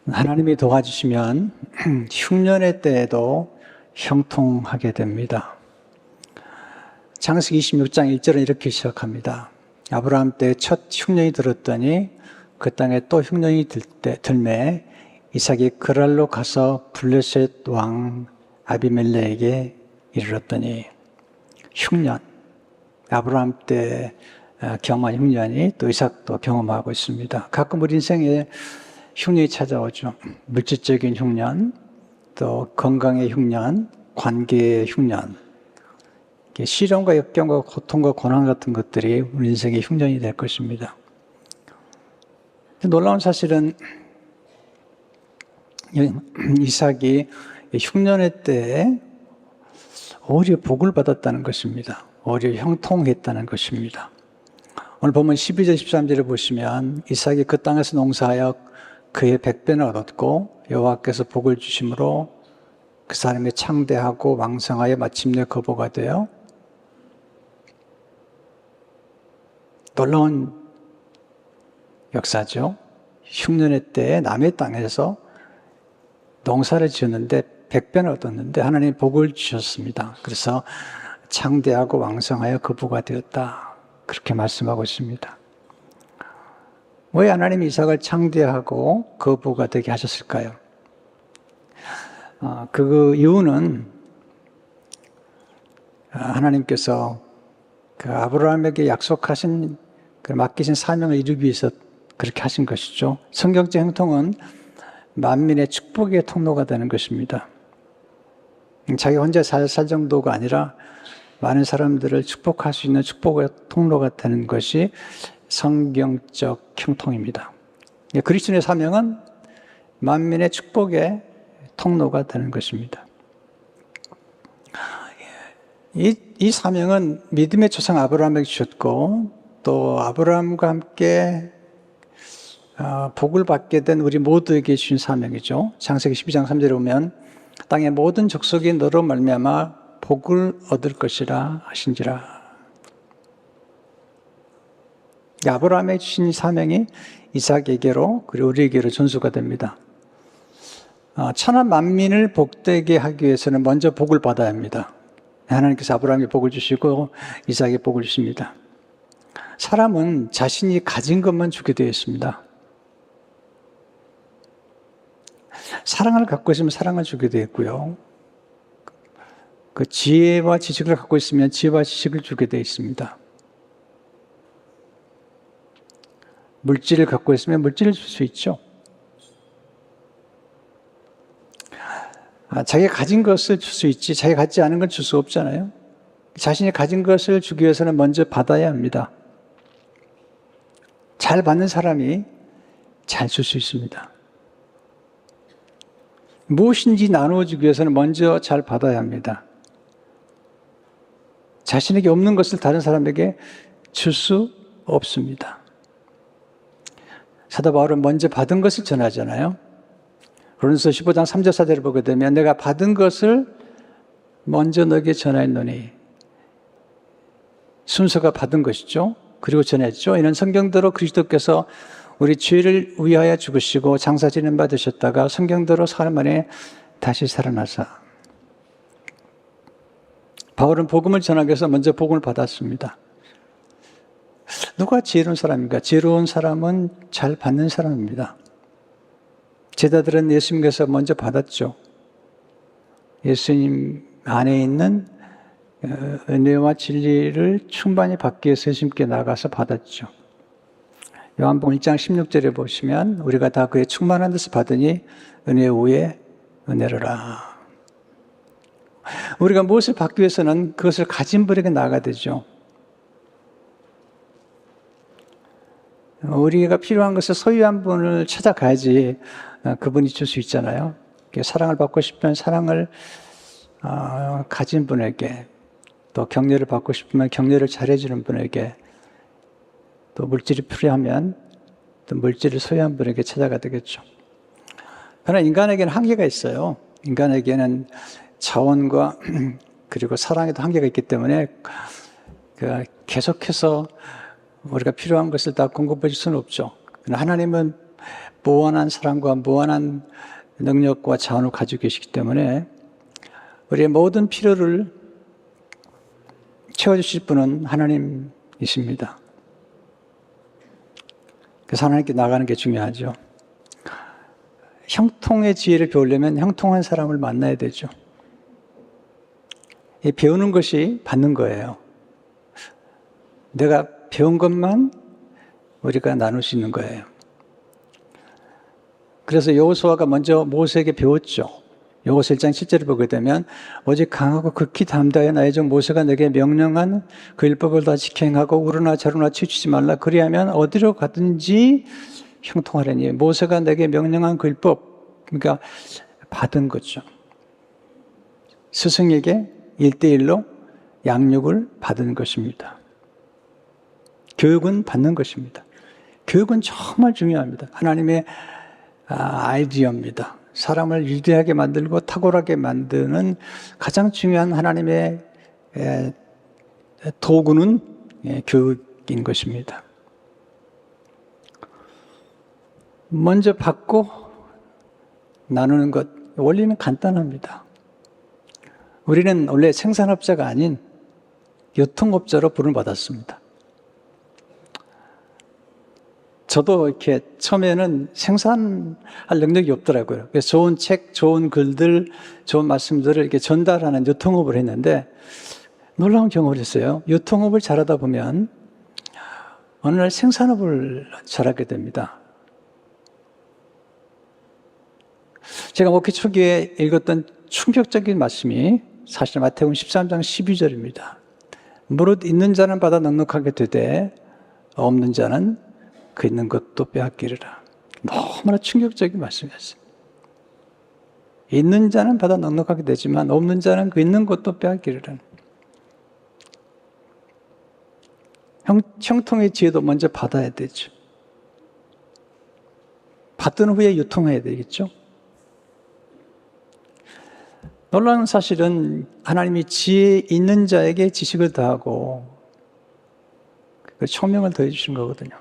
하나님이 도와주시면 흉년의 때에도 형통하게 됩니다. 창세기 26장 1절은 이렇게 시작합니다. 아브라함 때 첫 흉년이 들었더니 그 땅에 또 흉년이 들매 이삭이 그랄로 가서 블레셋 왕 아비멜렉에게 이르렀더니 흉년, 아브라함 때 경험한 흉년이 또 이삭도 경험하고 있습니다. 가끔 우리 인생에 흉년이 찾아오죠. 물질적인 흉년, 또 건강의 흉년, 관계의 흉년, 시련과 역경과 고통과 고난 같은 것들이 우리 인생의 흉년이 될 것입니다. 놀라운 사실은 이삭이 흉년의 때에 오히려 복을 받았다는 것입니다. 오히려 형통했다는 것입니다. 오늘 보면 12절 13절을 보시면 이삭이 그 땅에서 농사하여 그의 100배를 얻었고 여호와께서 복을 주심으로 그 사람이 창대하고 왕성하여 마침내 거보가 되어 놀라운 역사죠. 흉년의 때에 남의 땅에서 농사를 지었는데 100배를 얻었는데 하나님이 복을 주셨습니다. 그래서 창대하고 왕성하여 거부가 되었다. 그렇게 말씀하고 있습니다. 왜 하나님이 이삭을 창대하고 거부가 되게 하셨을까요? 그 이유는 하나님께서 그 아브라함에게 약속하신 그 맡기신 사명을 이루기 위해서 그렇게 하신 것이죠. 성경적 형통은 만민의 축복의 통로가 되는 것입니다. 자기 혼자 살 정도가 아니라 많은 사람들을 축복할 수 있는 축복의 통로가 되는 것이 성경적 형통입니다. 그리스도의 사명은 만민의 축복의 통로가 되는 것입니다. 이 사명은 믿음의 조상 아브라함에게 주셨고 또 아브라함과 함께 복을 받게 된 우리 모두에게 주신 사명이죠. 창세기 12장 3절에 보면 땅의 모든 족속이 너로 말미암아 복을 얻을 것이라 하신지라. 아브라함에게 주신 사명이 이삭에게로 그리고 우리에게로 전수가 됩니다. 천하 만민을 복되게 하기 위해서는 먼저 복을 받아야 합니다. 하나님께서 아브라함에게 복을 주시고 이삭에게 복을 주십니다. 사람은 자신이 가진 것만 주게 되어 있습니다. 사랑을 갖고 있으면 사랑을 주게 되어 있고요. 그 지혜와 지식을 갖고 있으면 지혜와 지식을 주게 되어 있습니다. 물질을 갖고 있으면 물질을 줄 수 있죠. 자기가 가진 것을 줄 수 있지 자기가 갖지 않은 건 줄 수 없잖아요. 자신이 가진 것을 주기 위해서는 먼저 받아야 합니다. 잘 받는 사람이 잘 줄 수 있습니다. 무엇인지 나누어주기 위해서는 먼저 잘 받아야 합니다. 자신에게 없는 것을 다른 사람에게 줄 수 없습니다. 사도 바울은 먼저 받은 것을 전하잖아요. 고린도서 15장 3절 4절을 보게 되면 내가 받은 것을 먼저 너에게 전하였노니 순서가 받은 것이죠. 그리고 전했죠. 이는 성경대로 그리스도께서 우리 죄를 위하여 죽으시고 장사 지는 바 되셨다가 성경대로 사흘 만에 다시 살아나사. 바울은 복음을 전하기 위해서 먼저 복음을 받았습니다. 누가 지혜로운 사람입니까? 지혜로운 사람은 잘 받는 사람입니다. 제자들은 예수님께서 먼저 받았죠. 예수님 안에 있는 은혜와 진리를 충만히 받기 위해서 예수님께 나가서 받았죠. 요한복음 1장 16절에 보시면 우리가 다 그의 충만한 데서 받으니 은혜 위에 은혜로라. 우리가 무엇을 받기 위해서는 그것을 가진 분에게 나아가야 되죠. 우리가 필요한 것을 소유한 분을 찾아가야지 그분이 줄 수 있잖아요. 사랑을 받고 싶으면 사랑을 가진 분에게, 또 격려를 받고 싶으면 격려를 잘해주는 분에게, 또 물질이 필요하면 또 물질을 소유한 분에게 찾아가야 되겠죠. 그러나 인간에게는 한계가 있어요. 인간에게는 자원과 그리고 사랑에도 한계가 있기 때문에 계속해서 우리가 필요한 것을 다 공급해 줄 수는 없죠. 하나님은 무한한 사랑과 무한한 능력과 자원을 가지고 계시기 때문에 우리의 모든 필요를 채워주실 분은 하나님이십니다. 그래서 하나님께 나가는 게 중요하죠. 형통의 지혜를 배우려면 형통한 사람을 만나야 되죠. 이 배우는 것이 받는 거예요. 내가 배운 것만 우리가 나눌 수 있는 거예요. 그래서 여호수아가 먼저 모세에게 배웠죠. 여호수아 1장 7절을 보게 되면 오직 강하고 극히 담대하여 나의 종 모세가 내게 명령한 그 율법을 다 지켜 행하고 우르나 좌르나 치우치지 말라. 그리하면 어디로 가든지 형통하려니. 모세가 내게 명령한 그 율법, 그러니까 받은 거죠. 스승에게 1대1로 양육을 받은 것입니다. 교육은 받는 것입니다. 교육은 정말 중요합니다. 하나님의 아이디어입니다. 사람을 위대하게 만들고 탁월하게 만드는 가장 중요한 하나님의 도구는 교육인 것입니다. 먼저 받고 나누는 것, 원리는 간단합니다. 우리는 원래 생산업자가 아닌 유통업자로 부름을 받았습니다. 저도 이렇게 처음에는 생산할 능력이 없더라고요. 그래서 좋은 책, 좋은 글들, 좋은 말씀들을 이렇게 전달하는 유통업을 했는데 놀라운 경험을 했어요. 유통업을 잘하다 보면 어느 날 생산업을 잘하게 됩니다. 제가 목회 초기에 읽었던 충격적인 말씀이 사실 마태복음 13장 12절입니다. 무릇 있는 자는 받아 넉넉하게 되되 없는 자는 그 있는 것도 빼앗기리라. 너무나 충격적인 말씀이었어요. 있는 자는 받아 넉넉하게 되지만 없는 자는 그 있는 것도 빼앗기리라. 형통의 지혜도 먼저 받아야 되죠. 받은 후에 유통해야 되겠죠. 놀라운 사실은 하나님이 지혜 있는 자에게 지식을 더하고 그 총명을 더해 주신 거거든요.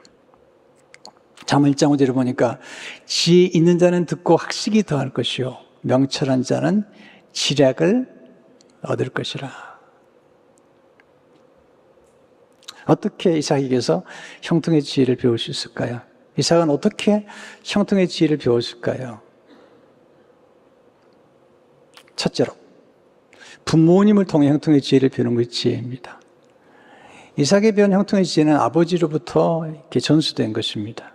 잠언 1장 5절을 보니까 지혜 있는 자는 듣고 학식이 더할 것이요 명철한 자는 지략을 얻을 것이라. 어떻게 이삭에게서 형통의 지혜를 배울 수 있을까요? 이삭은 어떻게 형통의 지혜를 배웠을까요? 첫째로 부모님을 통해 형통의 지혜를 배우는 것이 지혜입니다. 이삭에 배운 형통의 지혜는 아버지로부터 이렇게 전수된 것입니다.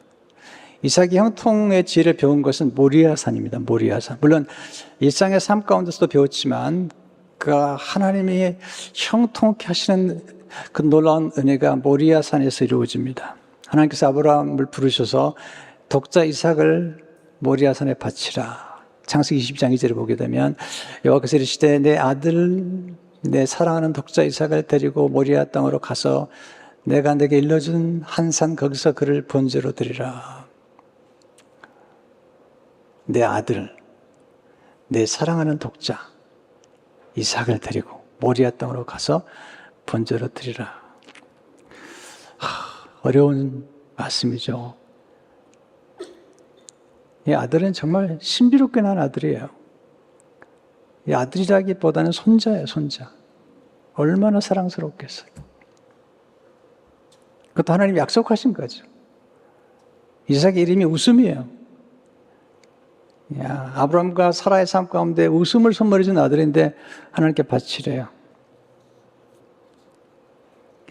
이삭이 형통의 지혜를 배운 것은 모리아산입니다. 모리아산. 물론 일상의 삶 가운데서도 배웠지만 그가 하나님이 형통케 하시는 그 놀라운 은혜가 모리아산에서 이루어집니다. 하나님께서 아브라함을 부르셔서 독자 이삭을 모리아산에 바치라. 창세기 22장 2절을 보게 되면 여호와께서 이르시되 내 아들 내 사랑하는 독자 이삭을 데리고 모리아 땅으로 가서 내가 내게 일러준 한 산 거기서 그를 번제로 드리라. 내 아들, 내 사랑하는 독자 이삭을 데리고 모리아 땅으로 가서 번제로 드리라. 어려운 말씀이죠. 이 아들은 정말 신비롭게 난 아들이에요. 이 아들이라기보다는 손자예요, 손자. 얼마나 사랑스럽겠어요. 그것도 하나님이 약속하신 거죠. 이삭의 이름이 웃음이에요. 아브라함과 사라의 삶 가운데 웃음을 선물해 준 아들인데 하나님께 바치래요.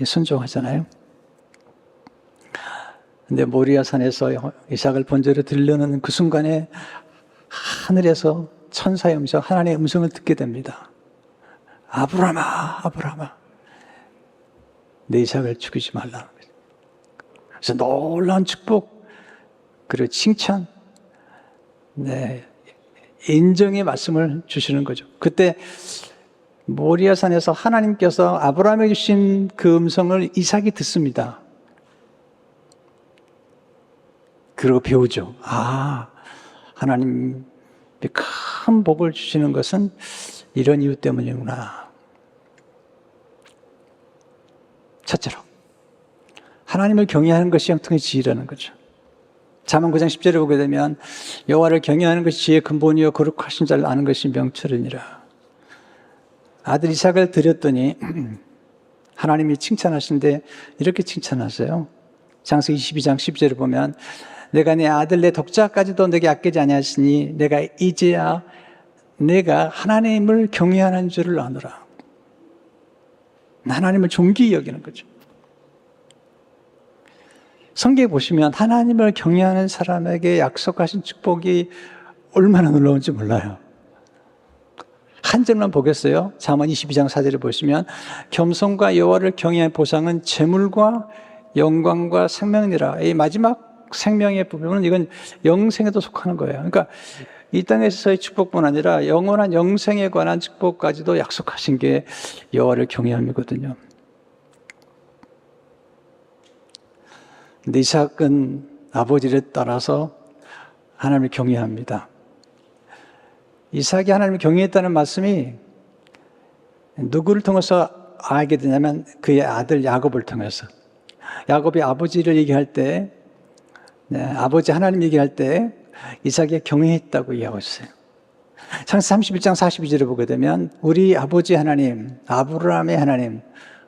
순종하잖아요. 근데 모리아산에서 이삭을 번제로 드리려는 그 순간에 하늘에서 천사의 음성, 하나님의 음성을 듣게 됩니다. 아브라함아, 아브라함아, 내 이삭을 죽이지 말라. 그래서 놀라운 축복, 그리고 칭찬, 인정의 말씀을 주시는 거죠. 그때 모리아산에서 하나님께서 아브라함에게 주신 그 음성을 이삭이 듣습니다. 그리고 배우죠. 하나님이 큰 복을 주시는 것은 이런 이유 때문이구나. 첫째로 하나님을 경외하는 것이 형통의 지혜라는 거죠. 잠언 9장 10절에 보게 되면 여호와를 경외하는 것이 지혜의 근본이요 거룩하신 자를 아는 것이 명철이니라. 아들 이삭을 드렸더니 하나님이 칭찬하시는데 이렇게 칭찬하세요. 창세기 22장 10절을 보면 내가 내 아들 내 독자까지도 내게 아끼지 아니하시니 내가 이제야 내가 하나님을 경외하는 줄을 아노라. 하나님을 존귀히 여기는 거죠. 성경에 보시면 하나님을 경외하는 사람에게 약속하신 축복이 얼마나 놀라운지 몰라요. 한 절만 보겠어요. 잠언 22장 4절을 보시면 겸손과 여호와를 경외한 보상은 재물과 영광과 생명이라. 이 마지막 생명의 부분은 이건 영생에도 속하는 거예요. 그러니까 이 땅에서의 축복뿐 아니라 영원한 영생에 관한 축복까지도 약속하신 게 여호와를 경외함이거든요. 근데 이삭은 아버지를 따라서 하나님을 경외합니다. 이삭이 하나님을 경외했다는 말씀이 누구를 통해서 알게 되냐면 그의 아들 야곱을 통해서. 야곱이 아버지를 얘기할 때, 아버지 하나님 얘기할 때 이삭이 경외했다고 얘기하고 있어요. 창세기 31장 42절을 보게 되면 우리 아버지 하나님, 아브라함의 하나님,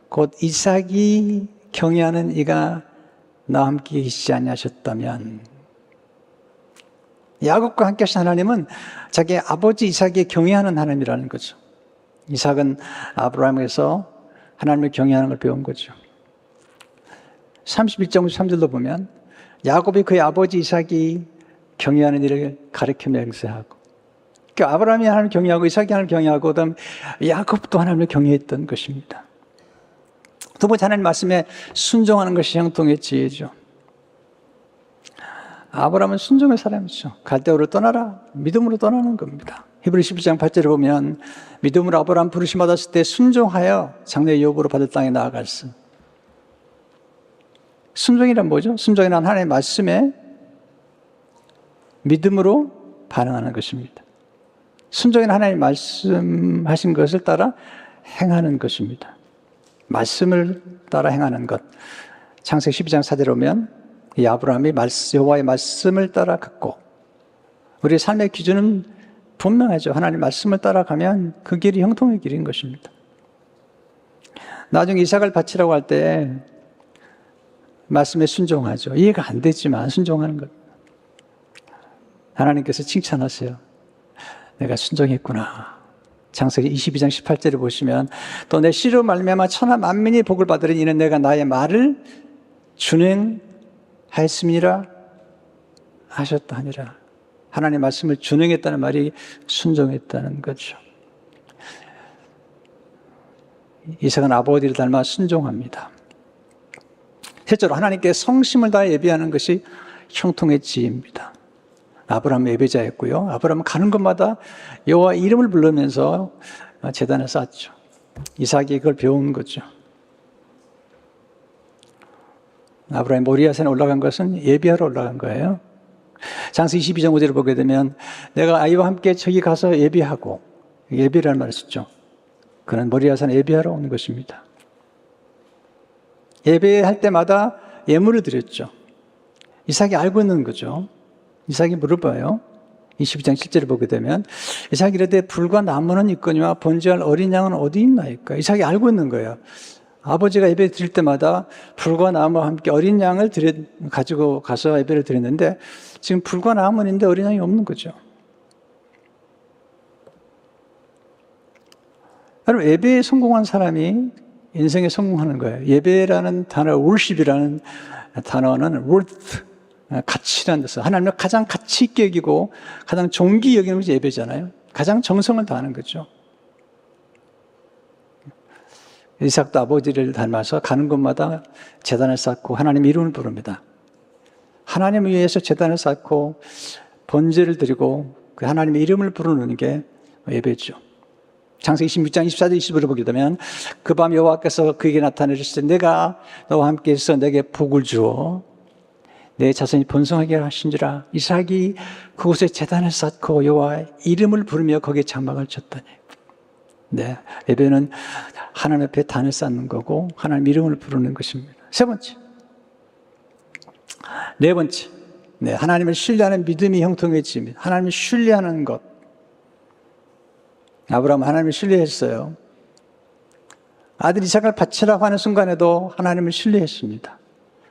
곧 이삭이 경외하는 이가 나와 함께 계시지 아니하셨다면, 야곱과 함께 하신 하나님은 자기 아버지 이삭이 경외하는 하나님이라는 거죠. 이삭은 아브라함에서 하나님을 경외하는 걸 배운 거죠. 31장 3절도 보면 야곱이 그의 아버지 이삭이 경외하는 일을 가르쳐 맹세하고, 그러니까 아브라함이 하나님을 경외하고 이삭이 하나님을 경외하고 그다음 야곱도 하나님을 경외했던 것입니다. 두 번째, 하나님 말씀에 순종하는 것이 형통의 지혜죠. 아브라함은 순종의 사람이죠. 갈대아우로 떠나라. 믿음으로 떠나는 겁니다. 히브리 11장 8절에 보면 믿음으로 아브라함 부르심 받았을 때 순종하여 장래 유업으로 받을 땅에 나아갔어. 순종이란 뭐죠? 순종이란 하나님의 말씀에 믿음으로 반응하는 것입니다. 순종이란 하나님의 말씀하신 것을 따라 행하는 것입니다. 말씀을 따라 행하는 것. 창세기 12장 4절에 오면 이 아브라함이 여호와의 말씀을 따라 걷고, 우리의 삶의 기준은 분명하죠. 하나님의 말씀을 따라가면 그 길이 형통의 길인 것입니다. 나중에 이삭을 바치라고 할 때 말씀에 순종하죠. 이해가 안 되지만 순종하는 것. 하나님께서 칭찬하세요. 내가 순종했구나. 창세기 22장 18절을 보시면 또 내 씨로 말미암아 천하 만민이 복을 받으리니 이는 내가 나의 말을 준행하였음이라 하셨다 하니라. 하나님의 말씀을 준행했다는 말이 순종했다는 거죠. 이삭은 아버지를 닮아 순종합니다. 셋째로 하나님께 성심을 다해 예배하는 것이 형통의 지혜입니다. 아브라함은 예배자였고요. 아브라함은 가는 곳마다 여호와 이름을 부르면서 제단을 쌓았죠. 이삭이 그걸 배운 거죠. 아브라함이 모리아산에 올라간 것은 예배하러 올라간 거예요. 창세기 22장 5절을 보게 되면 내가 아이와 함께 저기 가서 예배하고, 예배라는 말을 썼죠. 그는 모리아산에 예배하러 온 것입니다. 예배할 때마다 예물을 드렸죠. 이삭이 알고 있는 거죠. 이삭이 물어봐요. 22장 7절을 보게 되면 이삭이 이르되 불과 나무는 있거니와 번제할 어린 양은 어디 있나이까. 이삭이 알고 있는 거예요. 아버지가 예배 드릴 때마다 불과 나무와 함께 어린 양을 가지고 가서 예배를 드렸는데 지금 불과 나무는 있는데 어린 양이 없는 거죠. 여러분, 예배에 성공한 사람이 인생에 성공하는 거예요. 예배라는 단어, worship이라는 단어는 worth, 가치라는 데서 하나님을 가장 가치 있게 여기고 가장 존귀히 여기는 것이 예배잖아요. 가장 정성을 다하는 거죠. 이삭도 아버지를 닮아서 가는 곳마다 제단을 쌓고 하나님 이름을 부릅니다. 하나님을 위해서 제단을 쌓고 번제를 드리고 그 하나님의 이름을 부르는 게 예배죠. 창세기 26장 24절 25절을 보게 되면 그 밤 여호와께서 그에게 나타내셨을 때 내가 너와 함께 있어 내게 복을 주어 내 자손이 번성하게 하신지라. 이삭이 그곳에 제단을 쌓고 여호와의 이름을 부르며 거기에 장막을 쳤더니. 네, 예배는 하나님 앞에 단을 쌓는 거고 하나님 이름을 부르는 것입니다. 세 번째, 네 번째, 네, 하나님을 신뢰하는 믿음이 형통해집니다. 하나님을 신뢰하는 것. 아브라함은 하나님을 신뢰했어요. 아들 이삭을 바치라고 하는 순간에도 하나님을 신뢰했습니다.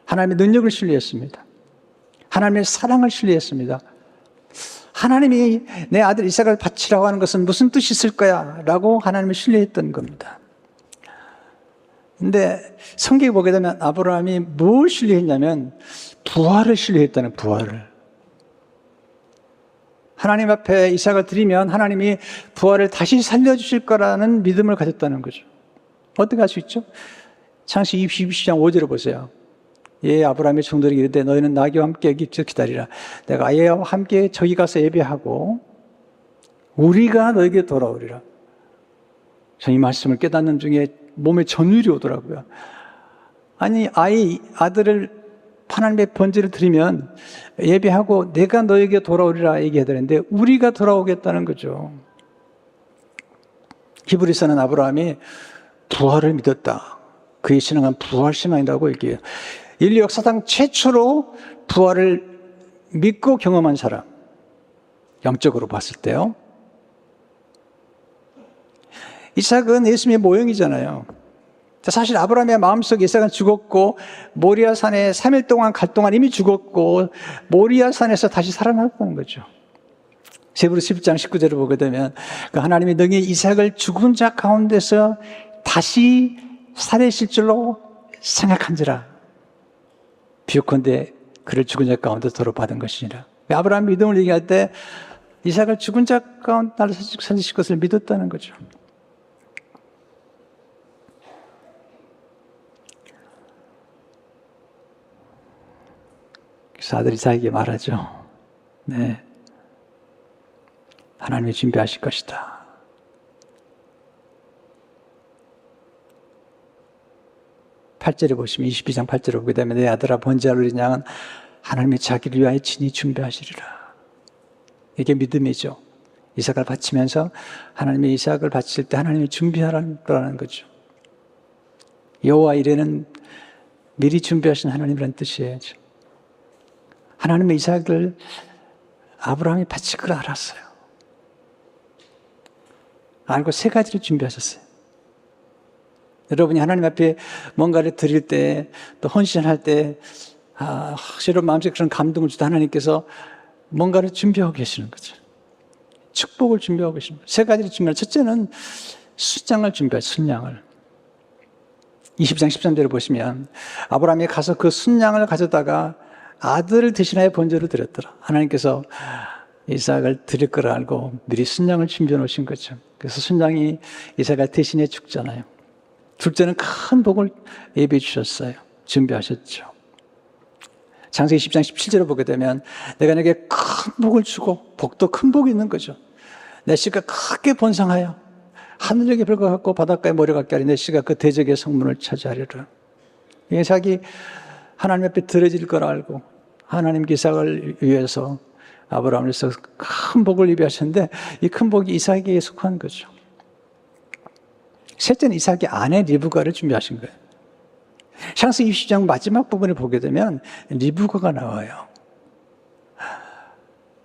하나님의 능력을 신뢰했습니다. 하나님의 사랑을 신뢰했습니다. 하나님이 내 아들 이삭을 바치라고 하는 것은 무슨 뜻이 있을 거야? 라고 하나님을 신뢰했던 겁니다. 근데 성경에 보게 되면 아브라함이 뭘 신뢰했냐면 부활을 신뢰했다는 부활을. 하나님 앞에 이삭을 드리면 하나님이 부활을 다시 살려주실 거라는 믿음을 가졌다는 거죠. 어떻게 할 수 있죠? 창세기 22장 5절을 보세요. 예, 아브라함의 종들에게 이르되 너희는 나귀와 함께 여기서 기다리라. 내가 아예와 함께 저기 가서 예배하고 우리가 너에게 돌아오리라. 전 이 말씀을 깨닫는 중에 몸에 전율이 오더라고요. 아니, 아들을 하나님의 번제를 드리면 예배하고 내가 너에게 돌아오리라 얘기해야 되는데 우리가 돌아오겠다는 거죠. 히브리서는 아브라함이 부활을 믿었다. 그의 신앙은 부활 신앙이라고 얘기해요. 인류 역사상 최초로 부활을 믿고 경험한 사람. 영적으로 봤을 때요. 이삭은 예수님의 모형이잖아요. 사실 아브라함의 마음속에 이삭은 죽었고 모리아산에 3일 동안 갈 동안 이미 죽었고 모리아산에서 다시 살아났다는 거죠. 히브리서 10장 19절을 보게 되면 그 하나님이 능히 이삭을 죽은 자 가운데서 다시 살리실 줄로 생각한지라. 비유컨대 그를 죽은 자 가운데 도로 받은 것이니라. 아브라함 믿음을 얘기할 때 이삭을 죽은 자 가운데 살리실 것을 믿었다는 거죠. 그래서 아들이 이삭에게 말하죠. 네, 하나님이 준비하실 것이다. 8절에 보시면 22장 8절에 보게 되면 내 아들아 번제할 어린 양은 하나님이 자기를 위하여 친히 준비하시리라. 이게 믿음이죠. 이삭을 바치면서 하나님이 이삭을 바칠 때 하나님이 준비하라는 거죠. 여호와 이레는 미리 준비하신 하나님이라는 뜻이에요. 하나님의 이삭을 아브라함이 바칠 걸 알았어요. 알고 세 가지를 준비하셨어요. 여러분이 하나님 앞에 뭔가를 드릴 때, 또 헌신할 때, 확실히 마음속에 그런 감동을 주다 하나님께서 뭔가를 준비하고 계시는 거죠. 축복을 준비하고 계시는 거죠. 세 가지를 준비하는. 첫째는 순양을 준비해요, 순양을. 20장 13절을 보시면, 아브라함이 가서 그 순양을 가져다가 아들을 대신하여 번제로 드렸더라. 하나님께서 이삭을 드릴 걸 알고 미리 순양을 준비해 놓으신 거죠. 그래서 순양이 이삭을 대신해 죽잖아요. 둘째는 큰 복을 예비해 주셨어요. 준비하셨죠. 창세기 10장 17절을 보게 되면 내가 내게 큰 복을 주고 복도 큰 복이 있는 거죠. 내 씨가 크게 번성하여 하늘에게 별과 같고 바닷가에 모래가 같게 하리 내 씨가 그 대적의 성문을 차지하리라. 이삭이 하나님 앞에 드려질 걸 알고 하나님 이삭을 위해서 아브라함을 위해서 큰 복을 예비하셨는데 이 큰 복이 이삭에게 속한 거죠. 셋째는 이삭의 아내 리브가를 준비하신 거예요. 창세기 20장 마지막 부분을 보게 되면 리브가가 나와요.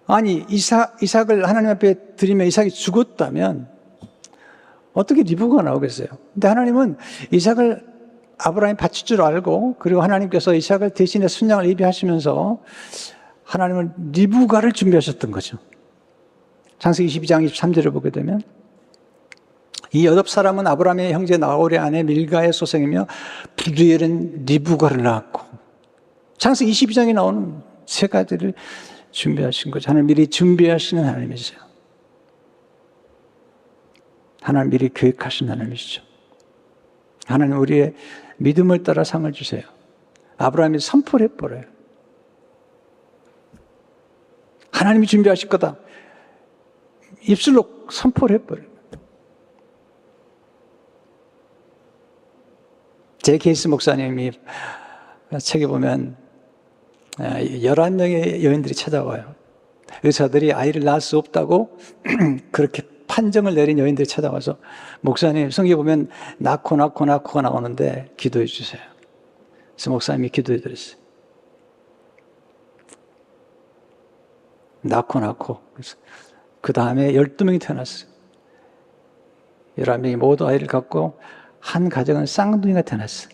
아니 이삭을 하나님 앞에 드리면 이삭이 죽었다면 어떻게 리브가가 나오겠어요? 근데 하나님은 이삭을 아브라함이 바칠 줄 알고 그리고 하나님께서 이삭을 대신해 순양을 예비하시면서 하나님은 리브가를 준비하셨던 거죠. 창세기 22장 23절을 보게 되면 이 여덟 사람은 아브라함의 형제 나홀의 아내 밀가의 소생이며 부두엘은 리브가를 낳았고 창세기 22장에 나오는 세 가지를 준비하신 거죠. 하나님 미리 준비하시는 하나님이세요. 하나님 미리 계획하신 하나님이시죠. 하나님 우리의 믿음을 따라 상을 주세요. 아브라함이 선포를 해버려요. 하나님이 준비하실 거다. 입술로 선포를 해버려요. 제 케이스 목사님이 책에 보면 11명의 여인들이 찾아와요. 의사들이 아이를 낳을 수 없다고 그렇게 판정을 내린 여인들이 찾아와서 목사님 성경에 보면 낳고가 나오는데 기도해 주세요. 그래서 목사님이 기도해 드렸어요. 낳고. 그래서 그 다음에 12명이 태어났어요. 11명이 모두 아이를 갖고 한 가정은 쌍둥이가 태어났어요.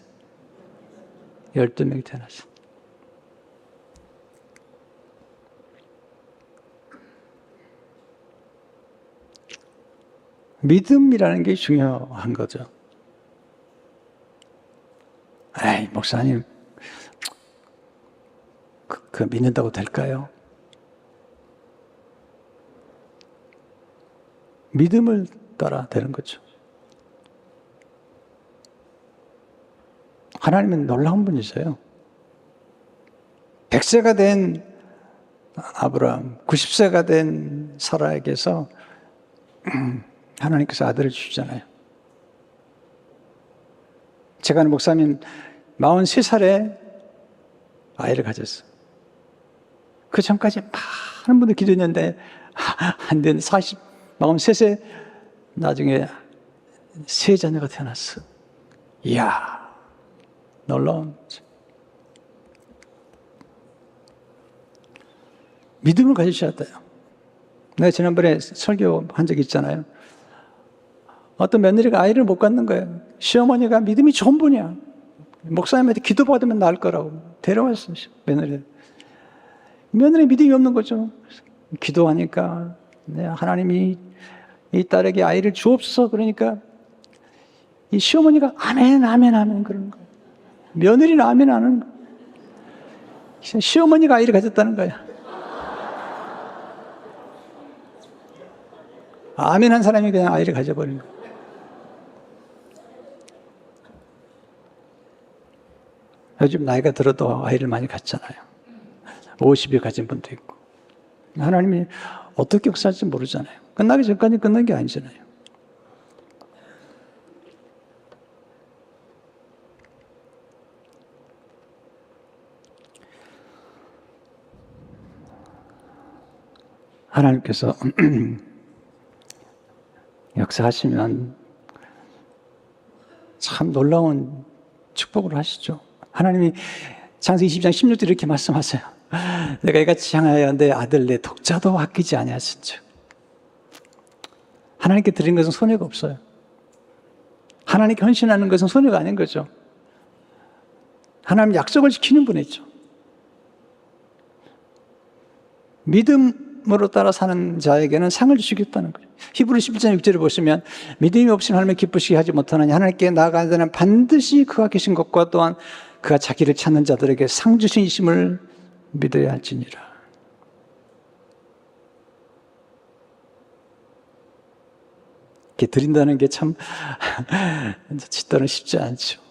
12명이 태어났어요. 믿음이라는 게 중요한 거죠. 에이, 목사님, 그 믿는다고 될까요? 믿음을 따라 되는 거죠. 하나님은 놀라운 분이세요. 100세가 된 아브라함, 90세가 된 사라에게서 하나님께서 아들을 주시잖아요. 제가 아는 목사님 43살에 아이를 가졌어요. 그 전까지 많은 분들 기도했는데 안 된 43세 나중에 세 자녀가 태어났어. 이야, 놀라운. 믿음을 가지셔야 돼요. 내가 지난번에 설교한 적이 있잖아요. 어떤 며느리가 아이를 못 갖는 거예요. 시어머니가 믿음이 좋은 분이야. 목사님한테 기도받으면 나을 거라고 데려왔어요. 며느리 믿음이 없는 거죠. 기도하니까 하나님이 이 딸에게 아이를 주옵소서. 그러니까 이 시어머니가 아멘 그러는 거예요. 며느리는 아멘 하는 거예요. 시어머니가 아이를 가졌다는 거야. 아멘 한 사람이 그냥 아이를 가져버린 거예요. 요즘 나이가 들어도 아이를 많이 갖잖아요. 50이 가진 분도 있고. 하나님이 어떻게 역사할지 모르잖아요. 끝나기 전까지 끝난 게 아니잖아요. 하나님께서 역사하시면 참 놀라운 축복을 하시죠. 하나님이 창세기 20장 16절 이렇게 말씀하세요. 내가 이같이 향하여 내 아들 내 독자도 아끼지 아니하신즉. 하나님께 드린 것은 손해가 없어요. 하나님께 헌신하는 것은 손해가 아닌 거죠. 하나님 약속을 지키는 분이죠. 믿음으로 따라 사는 자에게는 상을 주시겠다는 거예요. 히브리 11장 6절을 보시면 믿음이 없이는 하나님을 기쁘시게 하지 못하나니 하나님께 나아가는 자는 반드시 그가 계신 것과 또한 그가 자기를 찾는 자들에게 상 주신심을 믿어야 할지니라. 이렇게 드린다는 게 참 짓도는 쉽지 않죠.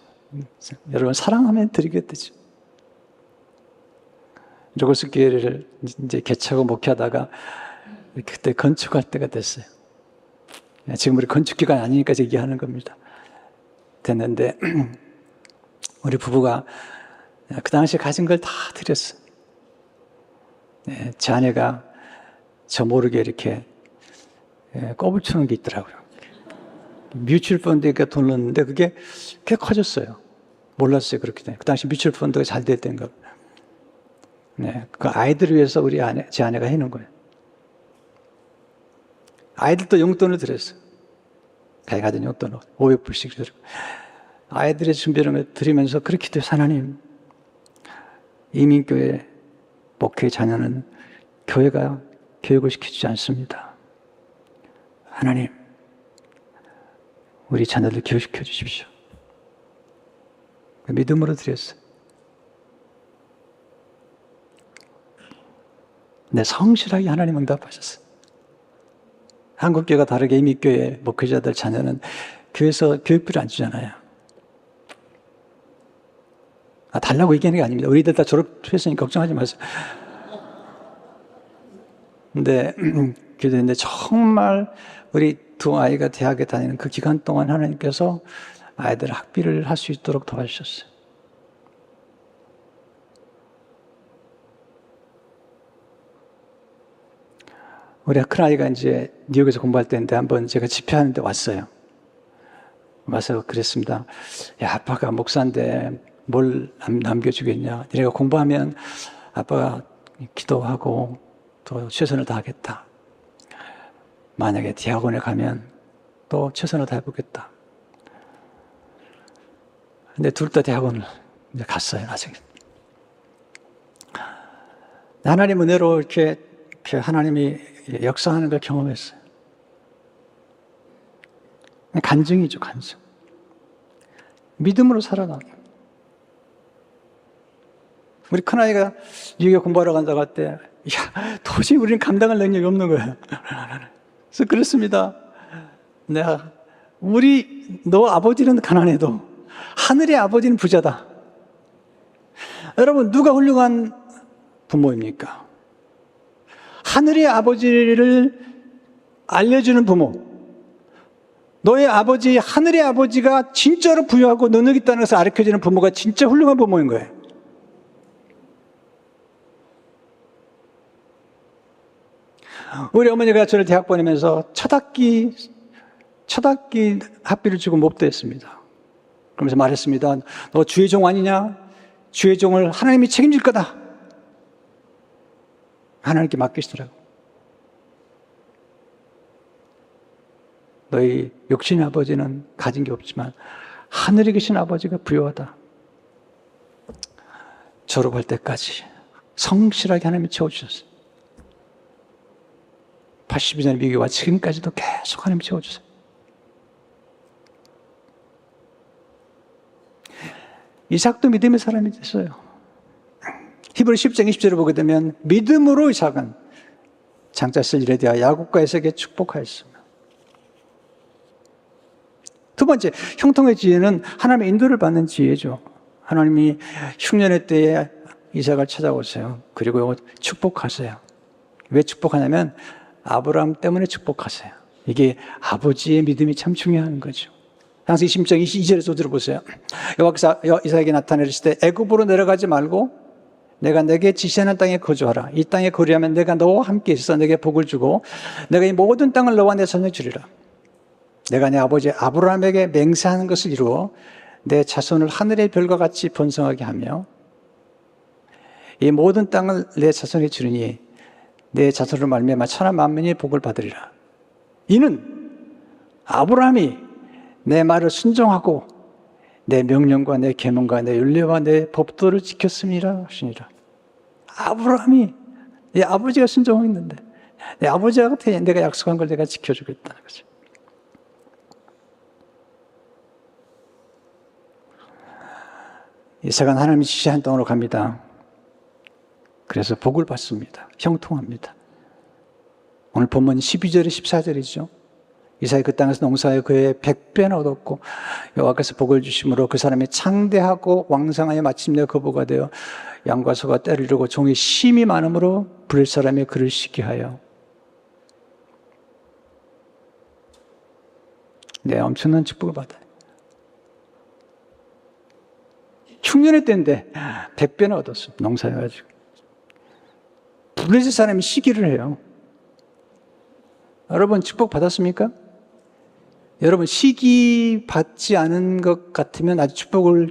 여러분 사랑하면 드리게 되죠. 로고스 교회를 이제 개척하고 목회하다가 그때 건축할 때가 됐어요. 지금 우리 건축 기간이 아니니까 얘기하는 겁니다. 됐는데 우리 부부가 그 당시에 가진 걸 다 드렸어요. 제 아내가 저 모르게 이렇게 꼽을 추는 게 있더라고요. 뮤추얼 펀드에 돈 넣었는데 그게 꽤 커졌어요. 몰랐어요. 그렇게 돼. 그 당시 뮤추얼 펀드가 잘 됐던 거. 그 아이들을 위해서 제 아내가 해놓은 거예요. 아이들도 용돈을 드렸어요. 자기가 가진 용돈을 500불씩 드리고. 아이들의 준비를 드리면서 그렇게 기도해서 하나님, 이민교회 목회 자녀는 교회가 교육을 시키지 않습니다. 하나님, 우리 자녀들 교육시켜 주십시오. 믿음으로 드렸어요. 네, 성실하게 하나님 응답하셨어요. 한국교회가 다르게 이민교회 목회자들 자녀는 교회에서 교육비를 안 주잖아요. 달라고 얘기하는 게 아닙니다. 우리들 다 졸업했으니 걱정하지 마세요. 근데 정말 우리 두 아이가 대학에 다니는 그 기간 동안 하나님께서 아이들 학비를 할 수 있도록 도와주셨어요. 우리 큰아이가 이제 뉴욕에서 공부할 때인데 한번 제가 집회하는데 왔어요. 와서 그랬습니다. 야, 아빠가 목사인데 뭘 남겨주겠냐. 내가 공부하면 아빠가 기도하고 또 최선을 다하겠다. 만약에 대학원에 가면 또 최선을 다해보겠다. 근데 둘 다 대학원을 이제 갔어요, 나중에. 하나님 은혜로 이렇게 하나님이 역사하는 걸 경험했어요. 간증이죠, 간증. 믿음으로 살아나. 우리 큰아이가 뉴욕에 공부하러 간다고 할 때, 야, 도저히 우리는 감당할 능력이 없는 거예요. 그래서 그렇습니다. 너 아버지는 가난해도 하늘의 아버지는 부자다. 여러분, 누가 훌륭한 부모입니까? 하늘의 아버지를 알려주는 부모. 너의 아버지, 하늘의 아버지가 진짜로 부유하고 능력 있다는 것을 가르쳐주는 부모가 진짜 훌륭한 부모인 거예요. 우리 어머니가 저를 대학 보내면서 첫 학기 학비를 주고 목도했습니다. 그러면서 말했습니다. 너 주의 종 아니냐? 주의 종을 하나님이 책임질 거다. 하나님께 맡기시더라고. 너희 육신의 아버지는 가진 게 없지만 하늘에 계신 아버지가 부유하다. 졸업할 때까지 성실하게 하나님이 채워주셨어요. 82년의 미국에 와 지금까지도 계속 하나님 채워주세요. 이삭도 믿음의 사람이 됐어요. 히브리 10장 20절을 보게 되면 믿음으로 이삭은 장자 쓸 일에 대하여 야곱과 에서에게 축복하였습니다. 두 번째, 형통의 지혜는 하나님의 인도를 받는 지혜죠. 하나님이 흉년의 때에 이삭을 찾아오세요. 그리고 축복하세요. 왜 축복하냐면 아브라함 때문에 축복하세요. 이게 아버지의 믿음이 참 중요한 거죠. 항상 20장 22절에서 들어보세요. 여호와께서 이삭에게 나타내실 때 애굽으로 내려가지 말고 내가 내게 지시하는 땅에 거주하라. 이 땅에 거주하면 내가 너와 함께 있어 내게 복을 주고 내가 이 모든 땅을 너와 내 손에 주리라. 내가 내 아버지 아브라함에게 맹세하는 것을 이루어 내 자손을 하늘의 별과 같이 번성하게 하며 이 모든 땅을 내 자손에 주리니 내 자손을 말미암아 천하 만민이 복을 받으리라. 이는 아브라함이 내 말을 순종하고 내 명령과 내 계명과 내 율례와 내 법도를 지켰음이라 하시니라. 아브라함이 내 아버지가 순종했는데 내 아버지한테 내가 약속한 걸 내가 지켜주겠다는 거죠. 이삭은 하나님이 지시한 땅으로 갑니다. 그래서 복을 받습니다. 형통합니다. 오늘 본문 12절에 14절이죠. 이삭이 그 땅에서 농사하여 그의 100배나 얻었고 여호와께서 복을 주심으로 그 사람이 창대하고 왕성하여 마침내 거부가 되어 양과 소가 떼를 이루고 종이 심이 많음으로 부릴 사람이 그를 시기 하여. 네, 엄청난 축복을 받아요. 흉년의 때인데 100배나 얻었어요. 농사해가지고. 블레셋 사람이 시기를 해요. 여러분 축복 받았습니까? 여러분 시기 받지 않은 것 같으면 아직 축복을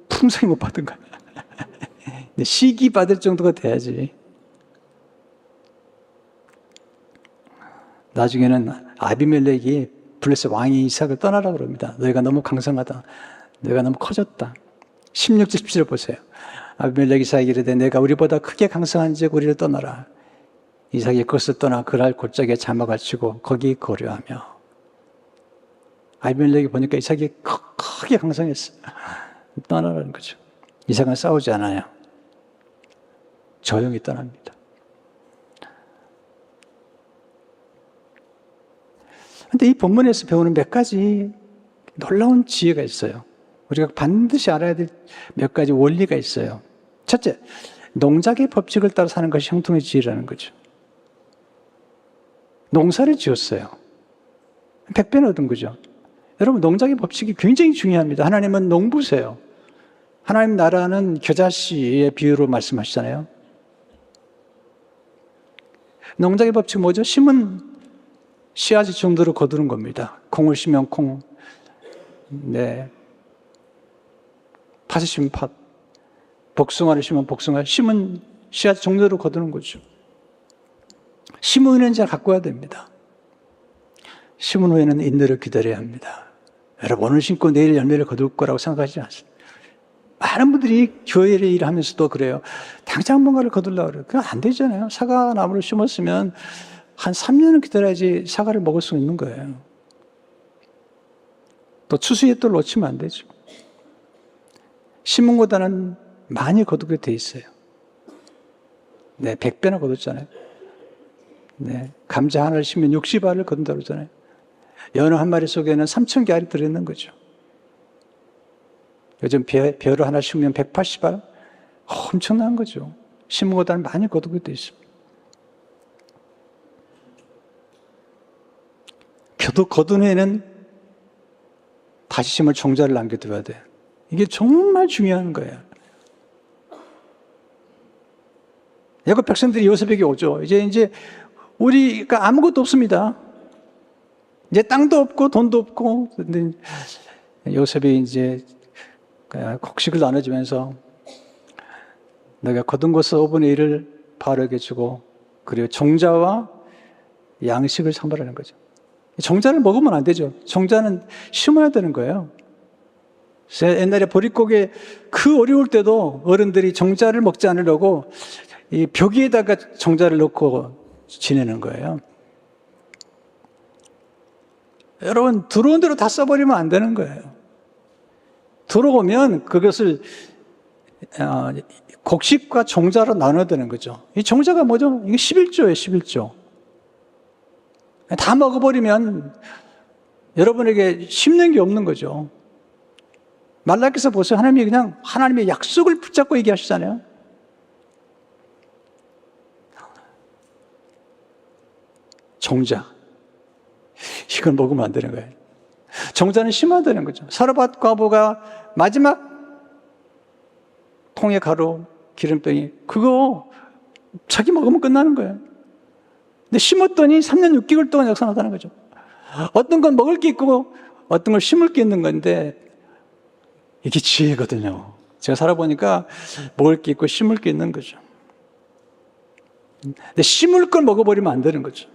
풍성히 못 받은 거예요. 시기 받을 정도가 돼야지. 나중에는 아비멜렉이 블레셋 왕이 이삭을 떠나라고 그럽니다. 너희가 너무 강성하다. 너희가 너무 커졌다. 16절 17절 보세요. 아비멜렉 이삭에게 이르되 내가 우리보다 크게 강성한즉 우리를 떠나라. 이삭이 그것을 떠나 그랄 골짜기에 자막을 치고 거기 거류하며. 아비멜렉이 보니까 이삭이 크게 강성했어. 떠나라는 거죠. 이삭은 싸우지 않아요. 조용히 떠납니다. 그런데 이 본문에서 배우는 몇 가지 놀라운 지혜가 있어요. 우리가 반드시 알아야 될 몇 가지 원리가 있어요. 첫째, 농작의 법칙을 따라 사는 것이 형통의 지혜라는 거죠. 농사를 지었어요. 100배는 얻은 거죠. 여러분, 농작의 법칙이 굉장히 중요합니다. 하나님은 농부세요. 하나님 나라는 겨자씨의 비유로 말씀하시잖아요. 농작의 법칙은 뭐죠? 심은 씨앗이 정도로 거두는 겁니다. 콩을 심으면 콩, 네, 팥을 심으면 팥, 복숭아를 심으면 복숭아, 심은 씨앗 정도로 거두는 거죠. 심은 후에는 잘 가꿔야 됩니다. 심은 후에는 인내를 기다려야 합니다. 여러분, 오늘 심고 내일 열매를 거둘 거라고 생각하지 않습니다. 많은 분들이 교회 일을 하면서도 그래요. 당장 뭔가를 거둘려고 그래요. 그건 안 되잖아요. 사과나무를 심었으면 한 3년은 기다려야지 사과를 먹을 수 있는 거예요. 또 추수에 또 놓치면 안 되죠. 심은 것보다는 많이 거두게 돼 있어요. 네, 100배나 거뒀잖아요. 네, 감자 하나를 심으면 60알을 거둔다고 그러잖아요. 연어 한 마리 속에는 3,000개 알이 들어있는 거죠. 요즘 벼를 하나 심으면 180알? 엄청난 거죠. 심은 것보다는 많이 거두게 돼 있습니다. 거둔 후에는 다시 심을 종자를 남겨둬야 돼요. 이게 정말 중요한 거예요. 야곱 백성들이 요셉에게 오죠. 이제 우리가 아무것도 없습니다. 이제 땅도 없고 돈도 없고. 근데 요셉이 이제 곡식을 나눠주면서 내가 거둔 것의 5분의 1을 바로에게 주고 그리고 종자와 양식을 선물하는 거죠. 종자를 먹으면 안 되죠. 종자는 심어야 되는 거예요. 옛날에 보릿고개 그 어려울 때도 어른들이 종자를 먹지 않으려고 이 벽에다가 종자를 넣고 지내는 거예요. 여러분, 들어온 대로 다 써버리면 안 되는 거예요. 들어오면 그것을 곡식과 종자로 나눠야 되는 거죠. 이 종자가 뭐죠? 이게 11조예요, 11조. 다 먹어버리면 여러분에게 심는 게 없는 거죠. 말라기서 보세요. 하나님이 그냥 하나님의 약속을 붙잡고 얘기하시잖아요. 종자. 이걸 먹으면 안 되는 거예요. 종자는 심어야 되는 거죠. 사르밧 과부가 마지막 통에 가루, 기름병이 그거 자기 먹으면 끝나는 거예요. 근데 심었더니 3년 6개월 동안 역사나다는 거죠. 어떤 건 먹을 게 있고 어떤 걸 심을 게 있는 건데 이게 지혜거든요. 제가 살아보니까 먹을 게 있고 심을 게 있는 거죠. 근데 심을 걸 먹어버리면 안 되는 거죠.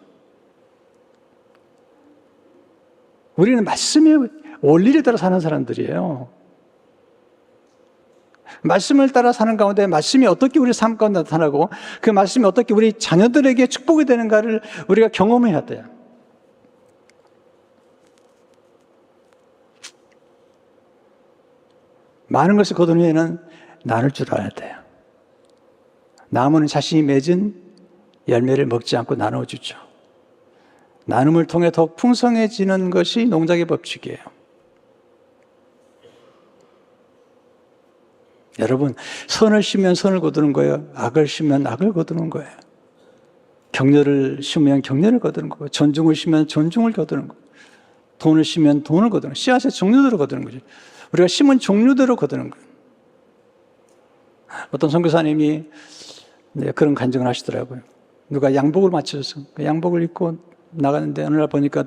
우리는 말씀의 원리를 따라 사는 사람들이에요. 말씀을 따라 사는 가운데 말씀이 어떻게 우리 삶 가운데 나타나고 그 말씀이 어떻게 우리 자녀들에게 축복이 되는가를 우리가 경험해야 돼요. 많은 것을 거둔 후에는 나눌 줄 알아야 돼요. 나무는 자신이 맺은 열매를 먹지 않고 나눠주죠. 나눔을 통해 더욱 풍성해지는 것이 농작의 법칙이에요. 여러분, 선을 심으면 선을 거두는 거예요. 악을 심으면 악을 거두는 거예요. 격려를 심으면 격려를 거두는 거예요. 존중을 심으면 존중을 거두는 거예요. 돈을 심으면 돈을 거두는 거예요. 씨앗의 종류대로 거두는 거죠. 우리가 심은 종류대로 거두는 거예요. 어떤 선교사님이 그런 간증을 하시더라고요. 누가 양복을 맞춰줘서 그 양복을 입고 나가는데 어느 날 보니까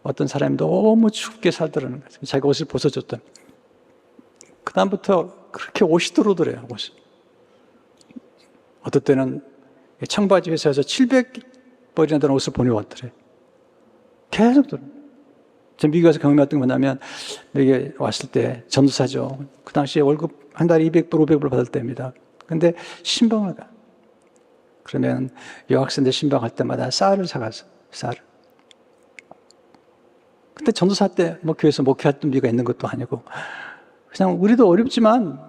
어떤 사람이 너무 춥게 살더라는 거예요. 자기 옷을 벗어줬더니 그 다음부터 그렇게 옷이 들어오더래요. 옷이. 어떨 때는 청바지 회사에서 700벌이나 되는 옷을 보내왔더래요. 계속 들어. 전 미국에서 경험했던 게 뭐냐면 여기 왔을 때 전도사죠. 그 당시에 월급 한 달에 200불, 500불 받을 때입니다. 근데 신방을 가. 그러면 여학생들 신방할 때마다 쌀을 사가서 쌀을. 근데 전도사 때 뭐 교회에서 목회할 준비가 있는 것도 아니고 그냥 우리도 어렵지만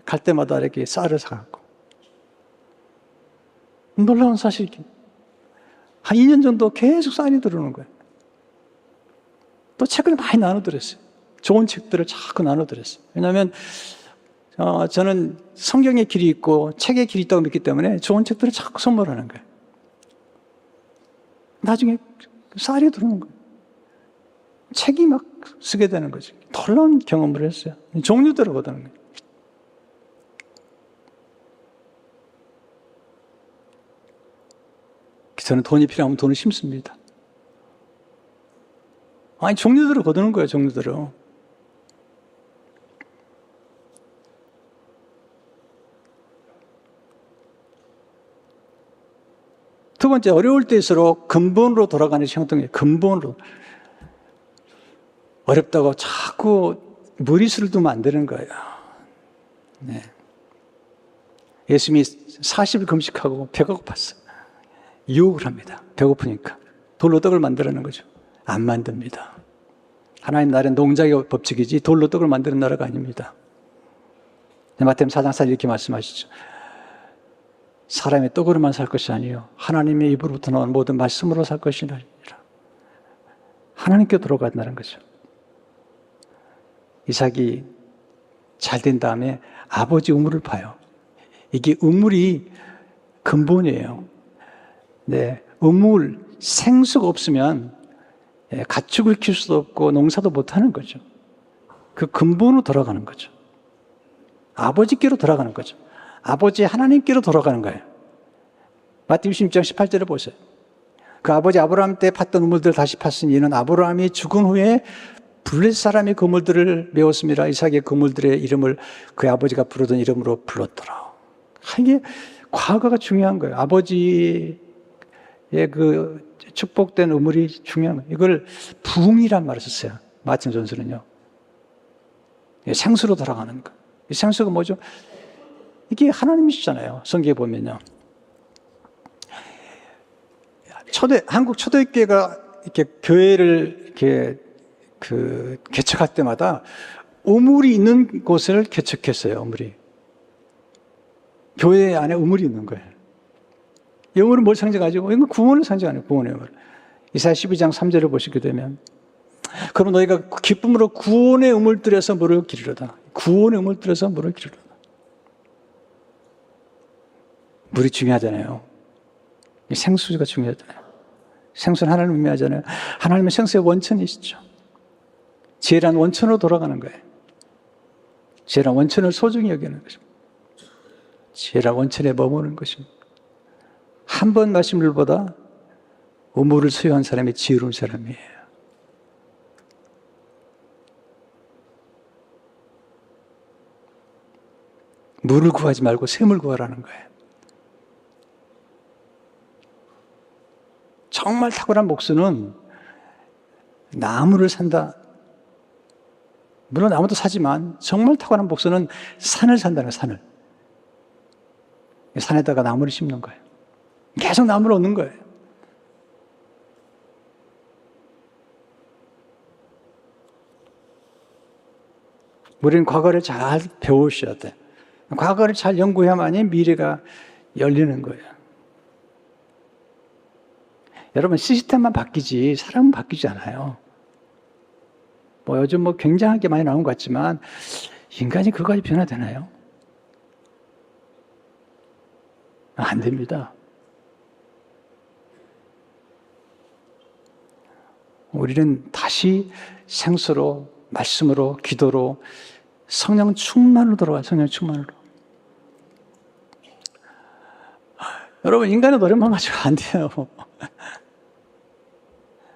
갈 때마다 이렇게 쌀을 사갖고 놀라운 사실이 한 2년 정도 계속 쌀이 들어오는 거예요. 또 책을 많이 나눠드렸어요. 좋은 책들을 자꾸 나눠드렸어요. 왜냐하면 저는 성경의 길이 있고 책의 길이 있다고 믿기 때문에 좋은 책들을 자꾸 선물하는 거예요. 나중에 쌀이 들어오는 거예요. 책이 막 쓰게 되는 거죠. 놀라운 경험을 했어요. 종류대로 거두는 거예요. 저는 돈이 필요하면 돈을 심습니다. 아니, 종류대로 거두는 거예요, 종류대로. 두 번째, 어려울 때일수록 근본으로 돌아가는 행동이에요. 근본으로. 어렵다고 자꾸 무리수를 두면 안 되는 거예요. 네. 예수님이 40일 금식하고 배가 고팠어요. 유혹을 합니다. 배고프니까. 돌로 떡을 만들라는 거죠. 안 만듭니다. 하나님 나라는 농작의 법칙이지 돌로 떡을 만드는 나라가 아닙니다. 마태복음 4장 4절 이렇게 말씀하시죠. 사람의 떡으로만 살 것이 아니요 하나님의 입으로부터 나온 모든 말씀으로 살 것이니라. 하나님께 돌아간다는 거죠. 이삭이 잘 된 다음에 아버지 우물을 파요. 이게 우물이 근본이에요. 네, 우물, 생수가 없으면 가축을 키울 수도 없고 농사도 못하는 거죠. 그 근본으로 돌아가는 거죠. 아버지께로 돌아가는 거죠. 아버지 하나님께로 돌아가는 거예요. 마태복음 16장 18절을 보세요. 그 아버지 아브라함 때 팠던 우물들을 다시 팠으니 이는 아브라함이 죽은 후에 블레셋 사람이 그 우물들을 메웠습니다. 이삭의 그 우물들의 이름을 그 아버지가 부르던 이름으로 불렀더라. 이게 과거가 중요한 거예요. 아버지의 그 축복된 우물이 중요한 거예요. 이걸 부흥이란 말을 썼어요. 마틴 존스는요. 생수로 돌아가는 거. 이 생수가 뭐죠? 이게 하나님이시잖아요. 성경에 보면요. 한국 초대교회가 이렇게 교회를 이렇게 개척할 때마다 우물이 있는 곳을 개척했어요. 우물이. 교회 안에 우물이 있는 거예요. 이 우물은 뭘 상징하죠? 이건 구원을 상징하는 구원의 우물. 이사야 12장 3절을 보시게 되면 그럼 너희가 기쁨으로 구원의 우물들에서 물을 기르려다. 구원의 우물들에서 물을 기르려다. 물이 중요하잖아요. 생수가 중요하잖아요. 생수는 하나님을 의미하잖아요. 하나님은 생수의 원천이시죠. 지혜란 원천으로 돌아가는 거예요. 지혜란 원천을 소중히 여기는 것입니다. 지혜란 원천에 머무는 것입니다. 한 번 마신 물보다 우물을 소유한 사람이 지혜로운 사람이에요. 물을 구하지 말고 샘을 구하라는 거예요. 정말 탁월한 목수는 나무를 산다. 물론 나무도 사지만 정말 탁월한 목수는 산을 산다는 거예요. 산을. 산에다가 나무를 심는 거예요. 계속 나무를 얻는 거예요. 우리는 과거를 잘 배우셔야 돼. 과거를 잘 연구해야만이 미래가 열리는 거예요. 여러분, 시스템만 바뀌지 사람은 바뀌지 않아요. 요즘 굉장하게 많이 나온 것 같지만 인간이 그거까지 변화되나요? 안 됩니다. 우리는 다시 생수로, 말씀으로, 기도로, 성령 충만으로 돌아가요. 성령 충만으로. 여러분, 인간의 노력만 가지고 안 돼요.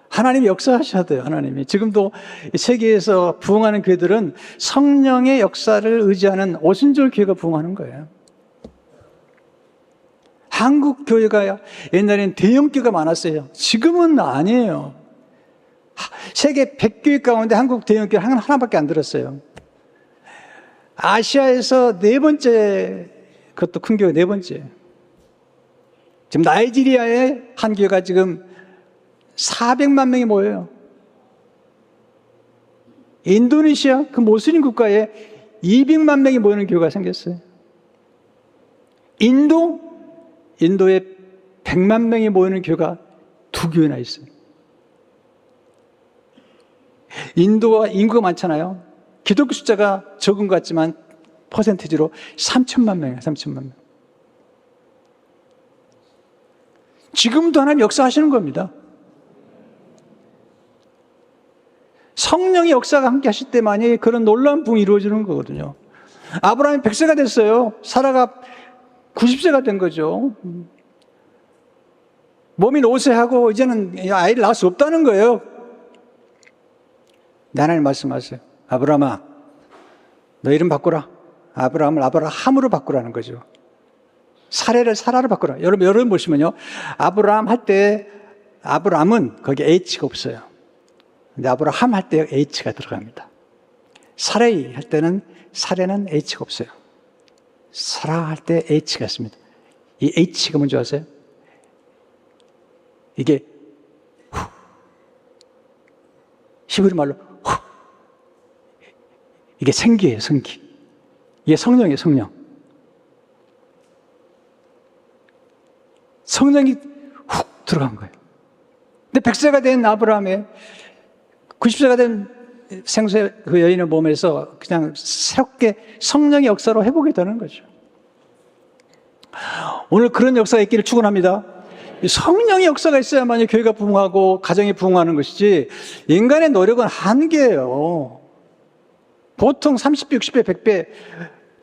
하나님이 역사하셔야 돼요. 하나님이. 지금도 세계에서 부흥하는 교회들은 성령의 역사를 의지하는 오순절 교회가 부흥하는 거예요. 한국 교회가 옛날에는 대형교회가 많았어요. 지금은 아니에요. 세계 100교회 가운데 한국 대형교회 하나밖에 안 들었어요. 아시아에서 네 번째, 그것도 큰 교회 네 번째. 지금 나이지리아의 한 교회가 지금 400만 명이 모여요. 인도네시아 그 모슬림 국가에 200만 명이 모이는 교회가 생겼어요. 인도에 100만 명이 모이는 교회가 2교회나 있어요. 인도가 인구가 많잖아요. 기독교 숫자가 적은 것 같지만 퍼센티지로 3천만 명이에요. 3천만 명. 지금도 하나님 역사하시는 겁니다. 성령의 역사가 함께 하실 때만이 그런 놀라운 부흥이 이루어지는 거거든요. 아브라함이 100세가 됐어요. 사라가 90세가 된 거죠. 몸이 노쇠하고 이제는 아이를 낳을 수 없다는 거예요. 하나님 말씀하세요. 아브라함아, 너 이름 바꾸라. 아브라함을 아브라함으로 바꾸라는 거죠. 사례를 사라로 바꾸라. 여러분 보시면요. 아브라함 할 때, 아브라함은 거기 H가 없어요. 근데 아브라함 할 때 H가 들어갑니다. 사레이 할 때는, 사례는 H가 없어요. 사라 할 때 H가 있습니다. 이 H가 뭔지 아세요? 이게, 히브리 말로, 이게 생기예요, 생기. 이게 성령이에요, 성령. 성령이 훅 들어간 거예요. 근데 100세가 된 아브라함의 90세가 된 생수의 그 여인의 몸에서 그냥 새롭게 성령의 역사로 회복이 되는 거죠. 오늘 그런 역사가 있기를 축원합니다. 성령의 역사가 있어야만 교회가 부흥하고 가정이 부흥하는 것이지 인간의 노력은 한계예요. 보통 30배, 60배, 100배.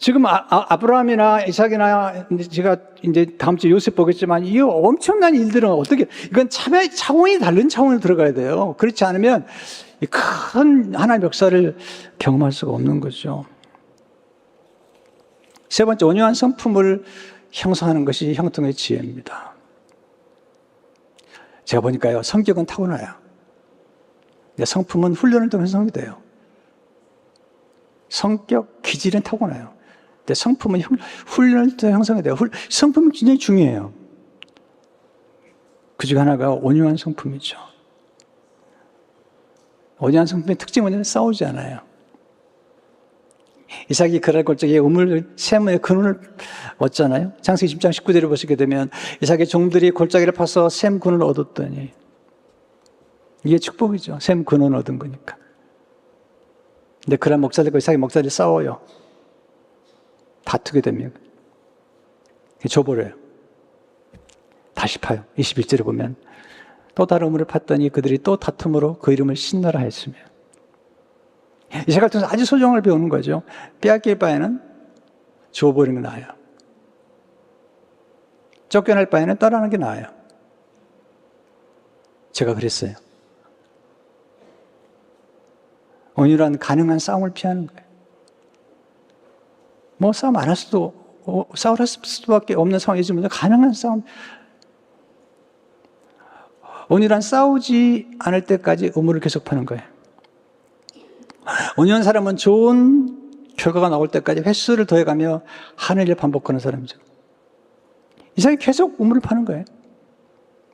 지금 아브라함이나 이삭이나 제가 이제 다음 주에 요셉 보겠지만 이 엄청난 일들은 어떻게 이건 차원이 다른 차원으로 들어가야 돼요. 그렇지 않으면 큰 하나님의 역사를 경험할 수가 없는 거죠. 세 번째, 온유한 성품을 형성하는 것이 형통의 지혜입니다. 제가 보니까요, 성격은 타고나요. 근데 성품은 훈련을 통해 형성이 돼요. 성격, 기질은 타고나요. 근데 성품은 훈련을 통해 형성이 돼요. 성품은 굉장히 중요해요. 그 중 하나가 온유한 성품이죠. 온유한 성품의 특징은 싸우지 않아요. 이삭이 그랄 골짜기에 샘의 근원을 얻잖아요. 창세기 10장 19절을 보시게 되면 이삭의 종들이 골짜기를 파서 샘 근원을 얻었더니 이게 축복이죠. 샘 근원을 얻은 거니까. 근데 그런 목사들과 이삭의 목사들이 싸워요. 다투게 됩니다. 줘버려요. 다시 파요. 21절에 보면 또 다른 우물을 팠더니 그들이 또 다툼으로 그 이름을 신나라 했으며 이삭을 통해서 아주 소중함을 배우는 거죠. 빼앗길 바에는 줘버리는 게 나아요. 쫓겨날 바에는 떠나는 게 나아요. 제가 그랬어요. 온유란 가능한 싸움을 피하는 거예요. 뭐 싸움 안 할 수도, 싸울 수밖에 없는 상황이지만 가능한 싸움. 온유란 싸우지 않을 때까지 의무를 계속 파는 거예요. 온유한 사람은 좋은 결과가 나올 때까지 횟수를 더해가며 하늘을 반복하는 사람이죠. 이삭이 계속 우물을 파는 거예요.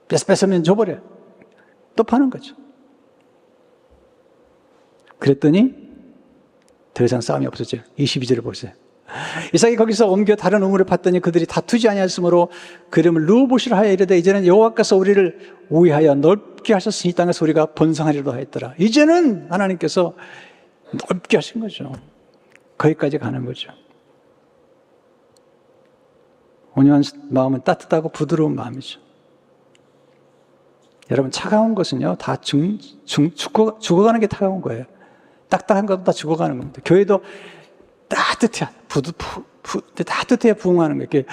뺏으면 줘버려요. 또 파는 거죠. 그랬더니 더 이상 싸움이 없어져요. 22절을 보세요. 이삭이 거기서 옮겨 다른 우물을 팠더니 그들이 다투지 아니하였으므로 그 이름을 르호봇이라 하여 이르되 이제는 여호와께서 우리를 우위하여 넓게 하셨으니 이 땅에서 우리가 번성하리로다 했더라. 이제는 하나님께서 넓게 하신 거죠. 거기까지 가는 거죠. 온유한 마음은 따뜻하고 부드러운 마음이죠. 여러분, 차가운 것은요, 다 죽어가는 게 차가운 거예요. 딱딱한 것도 다 죽어가는 겁니다. 교회도 따뜻해야, 따뜻해야 부흥하는 거예요.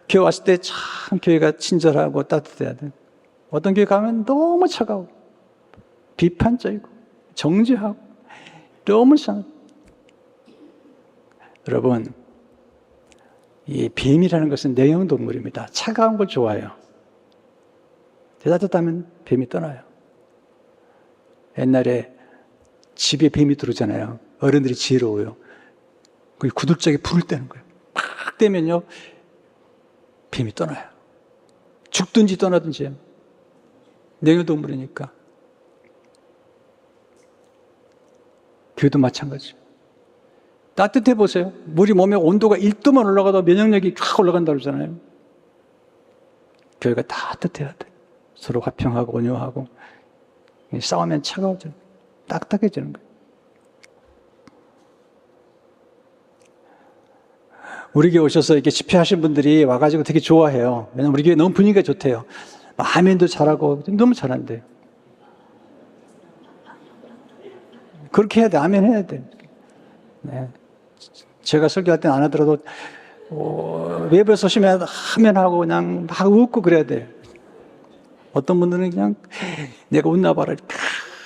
교회 왔을 때 참 교회가 친절하고 따뜻해야 돼. 어떤 교회 가면 너무 차가워. 비판적이고, 정죄하고, 너무 상. 여러분, 이 뱀이라는 것은 내형동물입니다. 차가운 걸 좋아해요. 따뜻하면 뱀이 떠나요. 옛날에 집에 뱀이 들어오잖아요. 어른들이 지혜로워요. 그 구들짝에 불을 떼는 거예요. 팍 떼면요, 뱀이 떠나요. 죽든지 떠나든지. 내형동물이니까. 교회도 마찬가지. 따뜻해 보세요. 우리 몸의 온도가 1도만 올라가도 면역력이 확 올라간다고 그러잖아요. 교회가 따뜻해야 돼. 서로 화평하고 온유하고. 싸우면 차가워져요. 딱딱해지는 거예요. 우리 교회 오셔서 이렇게 집회하신 분들이 와가지고 되게 좋아해요. 왜냐면 우리 교회 너무 분위기가 좋대요. 아멘도 잘하고 너무 잘한대요. 그렇게 해야 돼. 아멘 해야 돼. 네. 제가 설교할 때는 안 하더라도 외부에 서시면 하면 하고 그냥 막 웃고 그래야 돼. 어떤 분들은 그냥 내가 웃나 봐라.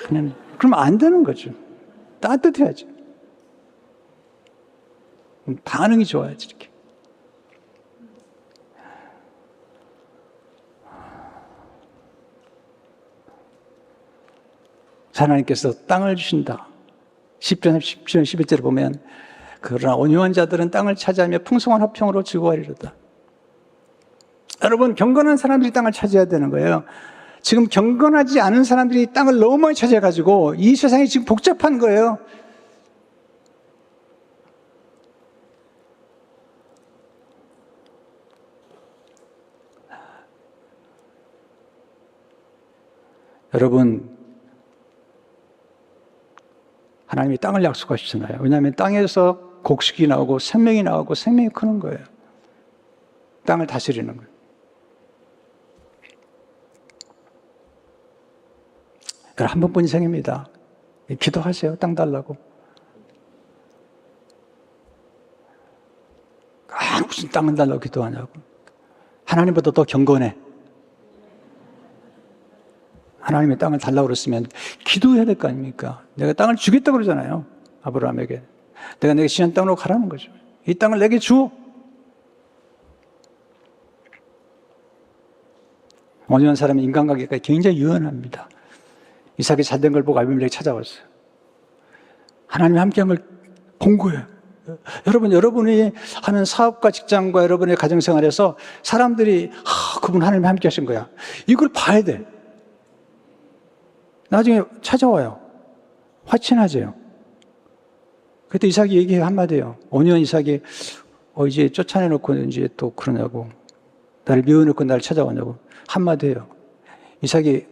그냥 그러면 안 되는 거죠. 따뜻해야지. 반응이 좋아야지 이렇게. 하나님께서 땅을 주신다. 10편 11절에 보면 그러나 온유한 자들은 땅을 차지하며 풍성한 화평으로 즐거워하리로다. 여러분, 경건한 사람들이 땅을 차지해야 되는 거예요. 지금 경건하지 않은 사람들이 땅을 너무 많이 차지해가지고 이 세상이 지금 복잡한 거예요. 여러분, 하나님이 땅을 약속하시잖아요. 왜냐하면 땅에서 곡식이 나오고 생명이 나오고 생명이 크는 거예요. 땅을 다스리는 거예요. 한 번뿐 인생입니다. 기도하세요. 땅 달라고. 무슨 땅을 달라고 기도하냐고. 하나님보다 더 경건해. 하나님의 땅을 달라고 그랬으면 기도해야 될 거 아닙니까? 내가 땅을 주겠다고 그러잖아요. 아브라함에게. 내가 내게 시한 땅으로 가라는 거죠. 이 땅을 내게 주. 온유한 사람은 인간관계가 굉장히 유연합니다. 이삭이 잘된 걸 보고 아비멜렉이 찾아왔어요. 하나님이 함께한 걸 본 거예요. 여러분이 하는 사업과 직장과 여러분의 가정생활에서 사람들이 그분 하나님이 함께 하신 거야. 이걸 봐야 돼. 나중에 찾아와요. 확신하세요. 그때 이삭이 얘기해 한마디예요. 온유한 이삭이 이제 쫓아내놓고 이제 또 그러냐고. 나를 미워놓고 나를 찾아오냐고. 한마디예요. 이삭이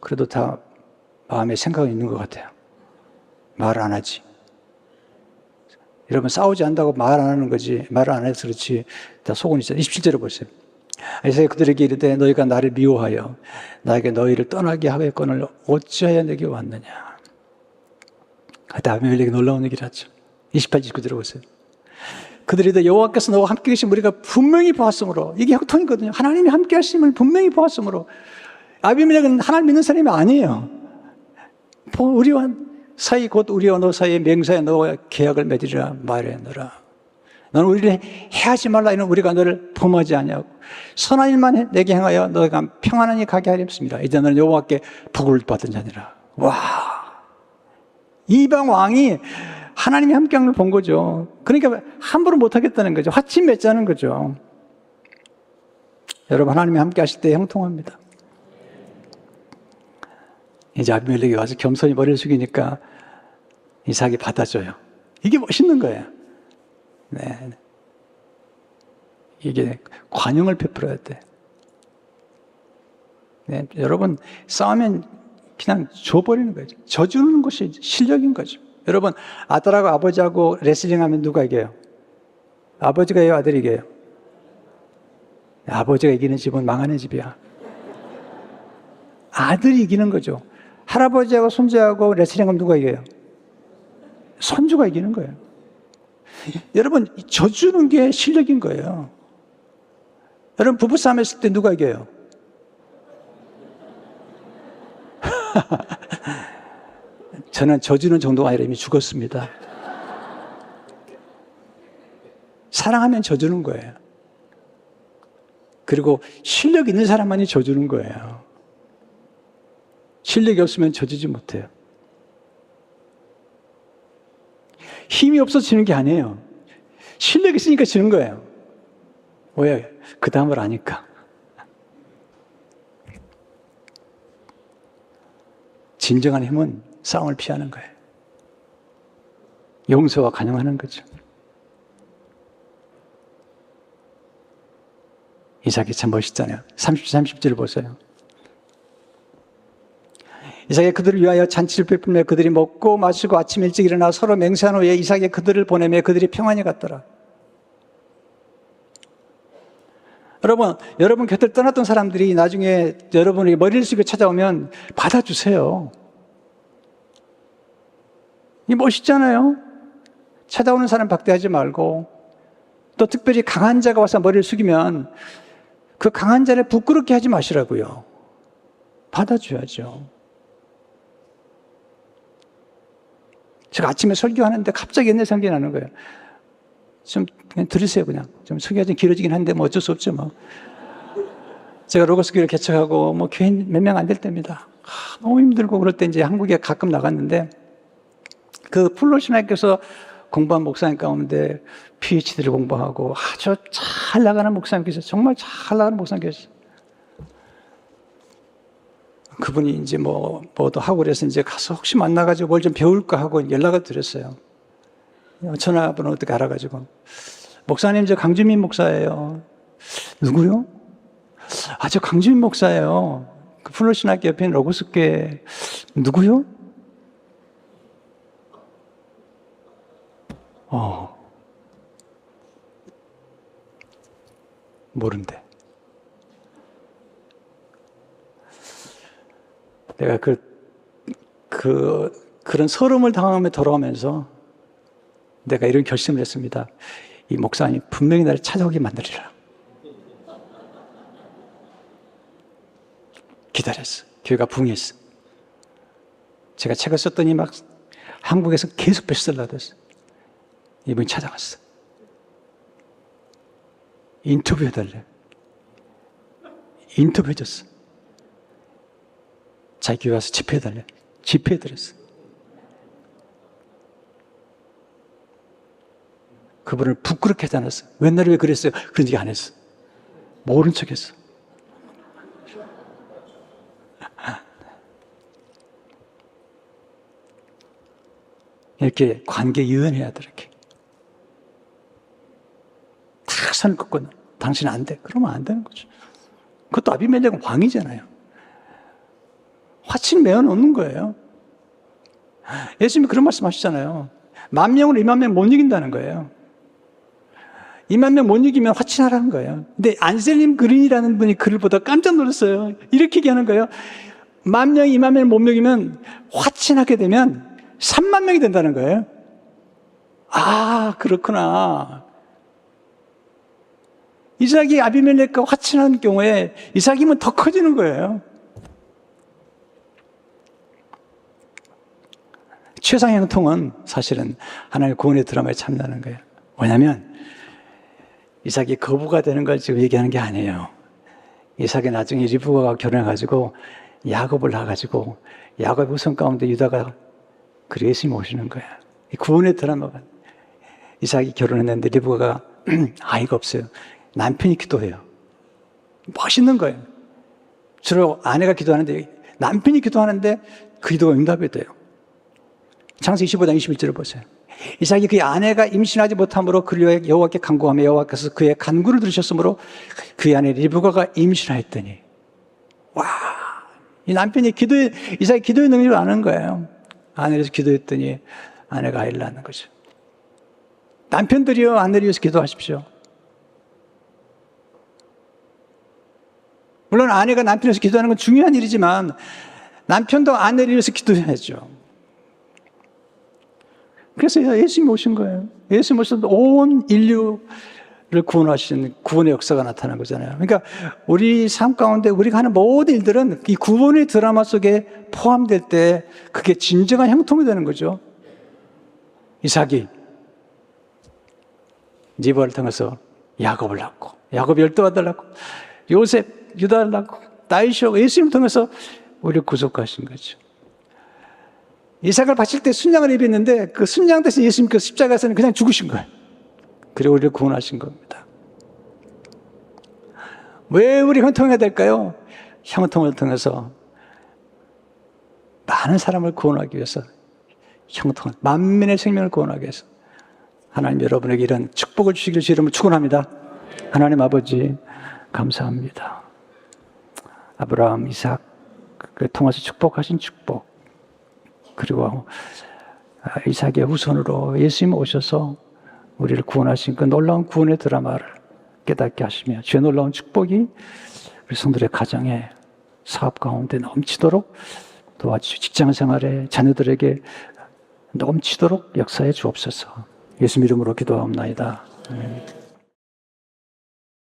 그래도 다 마음에 생각이 있는 것 같아요. 말 안 하지. 여러분, 싸우지 않는다고 말 안 하는 거지. 말을 안 해서 그렇지. 다 속은 있잖아요. 27절에 보세요. 이삭이 그들에게 이르되 너희가 나를 미워하여 나에게 너희를 떠나게 하겠거늘 어찌하여 내게 왔느냐. 그때 아비멜렉이 놀라운 얘기를 하죠. 28, 29절에 보세요. 그들이 이르되 여호와께서 너와 함께 계신 우리가 분명히 보았으므로. 이게 혁통이거든요. 하나님이 함께 하심을 분명히 보았으므로. 아비멜렉은 하나님 믿는 사람이 아니에요. 우리와 사이 곧 우리와 너 사이에 맹세에 너와 계약을 맺으리라 말했노라. 너는 우리를 해하지 말라. 이는 우리가 너를 범하지 아니하고 선한 일만 내게 행하여 너희가 평안하니 가게 하렵습니다. 이제 너는 여호와께 복을 받은 자니라. 와, 이방 왕이 하나님이 함께한 걸 본 거죠. 그러니까 함부로 못하겠다는 거죠. 화친 맺자는 거죠. 여러분, 하나님이 함께 하실 때 형통합니다. 이제 아비멜렉이 와서 겸손히 머리를 숙이니까 이삭이 받아줘요. 이게 멋있는 거예요. 네. 이게 관용을 베풀어야 돼. 네. 여러분, 싸우면 그냥 줘버리는 거죠. 져주는 것이 실력인 거죠. 여러분, 아들하고 아버지하고 레슬링 하면 누가 이겨요? 아버지가 이겨요? 아들이 이겨요? 아버지가 이기는 집은 망하는 집이야. 아들이 이기는 거죠. 할아버지하고 손주하고 레슬링 하면 누가 이겨요? 손주가 이기는 거예요. 여러분, 져주는 게 실력인 거예요. 여러분, 부부싸움 했을 때 누가 이겨요? 저는 져주는 정도가 아니라 이미 죽었습니다. 사랑하면 져주는 거예요. 그리고 실력 있는 사람만이 져주는 거예요. 실력이 없으면 져주지 못해요. 힘이 없어서 지는 게 아니에요. 실력이 있으니까 지는 거예요. 왜? 그 다음을 아니까. 진정한 힘은 싸움을 피하는 거예요. 용서와 간용하는 거죠. 이삭이 참 멋있잖아요. 30절을 보세요. 이삭이 그들을 위하여 잔치를 베풀며 그들이 먹고 마시고 아침 일찍 일어나 서로 맹세한 후에 이삭이 그들을 보내며 그들이 평안히 갔더라. 여러분 곁을 떠났던 사람들이 나중에 여러분이 머리를 숙여 찾아오면 받아주세요. 이 멋있잖아요. 찾아오는 사람 박대하지 말고, 또 특별히 강한 자가 와서 머리를 숙이면 그 강한 자를 부끄럽게 하지 마시라고요. 받아줘야죠. 제가 아침에 설교하는데 갑자기 옛날 생각이 나는 거예요. 좀 그냥 들으세요. 그냥 좀 설교가 좀 길어지긴 한데 뭐 어쩔 수 없죠 뭐. 제가 로고스 교회를 개척하고 뭐 교인 몇 명 안 될 때입니다. 너무 힘들고 그럴 때 이제 한국에 가끔 나갔는데 그 플로시나께서 공부한 목사님 가운데 PhD를 공부하고 아주 잘 나가는 목사님 계셨어요. 정말 잘 나가는 목사님 계셨어요. 그분이 이제 뭐도 하고 그래서 이제 가서 혹시 만나가지고 뭘 좀 배울까 하고 연락을 드렸어요. 전화번호 어떻게 알아가지고. 목사님, 저 강주민 목사예요. 누구요? 아, 저 강주민 목사예요. 그 플로시나교 옆에 있는 로고스교회. 누구요? 모른대. 내가 그런 서름을 당하며 돌아오면서 내가 이런 결심을 했습니다. 이 목사님 분명히 나를 찾아오게 만들리라. 기다렸어. 교회가 붕했어. 제가 책을 썼더니 막 한국에서 계속 베스트셀러 됐어. 이분이 찾아왔어. 인터뷰해달래. 인터뷰해줬어. 자기 교회 와서 집회해달래. 집회해드렸어. 그분을 부끄럽게 하지 않았어. 옛날에 왜 그랬어요? 그런 얘기 안 했어. 모른 척 했어. 이렇게 관계 유연해야 돼, 이렇게. 다 선을 긋고, 당신 안 돼. 그러면 안 되는 거죠. 그것도 아비멜렉은 왕이잖아요. 화친 매어 놓는 거예요. 예수님이 그런 말씀 하시잖아요. 10,000명으로 20,000명 못 이긴다는 거예요. 20,000명 못 이기면 화친하라는 거예요. 근데 안셀림 그린이라는 분이 글을 보다 깜짝 놀랐어요. 이렇게 얘기하는 거예요. 10,000명, 20,000명 못 이기면 화친하게 되면 30,000명이 된다는 거예요. 아, 그렇구나. 이삭이 아비멜렉과 화친하는 경우에 이삭이면 더 커지는 거예요. 최상형통은 사실은 하나님의 구원의 드라마에 참여하는 거예요. 왜냐하면 이삭이 거부가 되는 걸 지금 얘기하는 게 아니에요. 이삭이 나중에 리브가와 결혼해가지고 야곱을 낳아가지고 야곱의 후손 가운데 유다가 그리고 예수님이 오시는 거예요. 구원의 드라마가. 이삭이 결혼했는데 리브가가 아이가 없어요. 남편이 기도해요. 멋있는 거예요. 주로 아내가 기도하는데 남편이 기도하는데 그 기도가 응답이 돼요. 창세기 25장 21절을 보세요. 이삭이 그의 아내가 임신하지 못함으로 그를 여호와께 간구하며 여호와께서 그의 간구를 들으셨으므로 그의 아내 리브가가 임신하였더니 와, 이 남편이 이삭이 기도의 능력을 아는 거예요. 아내에서 기도했더니 아내가 아이를 낳는 거죠. 남편들이요, 아내를 위해서 기도하십시오. 물론 아내가 남편을 위해서 기도하는 건 중요한 일이지만 남편도 아내를 위해서 기도해야죠. 그래서 예수님이 오신 거예요. 예수님이 오셔서 온 인류를 구원하신 구원의 역사가 나타난 거잖아요. 그러니까 우리 삶 가운데 우리가 하는 모든 일들은 이 구원의 드라마 속에 포함될 때 그게 진정한 형통이 되는 거죠. 이삭이 리브가를 통해서 야곱을 낳고 야곱이 12아들 낳고 요셉, 유다를 낳고 다윗이 예수님을 통해서 우리를 구속하신 거죠. 이삭을 바칠 때 순양을 입었는데 그 순양 대신 예수님께서 십자가에서는 그냥 죽으신 거예요. 그리고 우리를 구원하신 겁니다. 왜 우리 형통해야 될까요? 형통을 통해서 많은 사람을 구원하기 위해서 형통을, 만민의 생명을 구원하기 위해서 하나님 여러분에게 이런 축복을 주시기를 주 이름으로 축원합니다. 하나님 아버지 감사합니다. 아브라함, 이삭을 통해서 축복하신 축복, 그리고 이삭의 후손으로 예수님 오셔서 우리를 구원하신 그 놀라운 구원의 드라마를 깨닫게 하시며 주의 놀라운 축복이 우리 성도들의 가정에 사업 가운데 넘치도록 도와주시고 직장 생활에 자녀들에게 넘치도록 역사해 주옵소서. 예수님 이름으로 기도하옵나이다.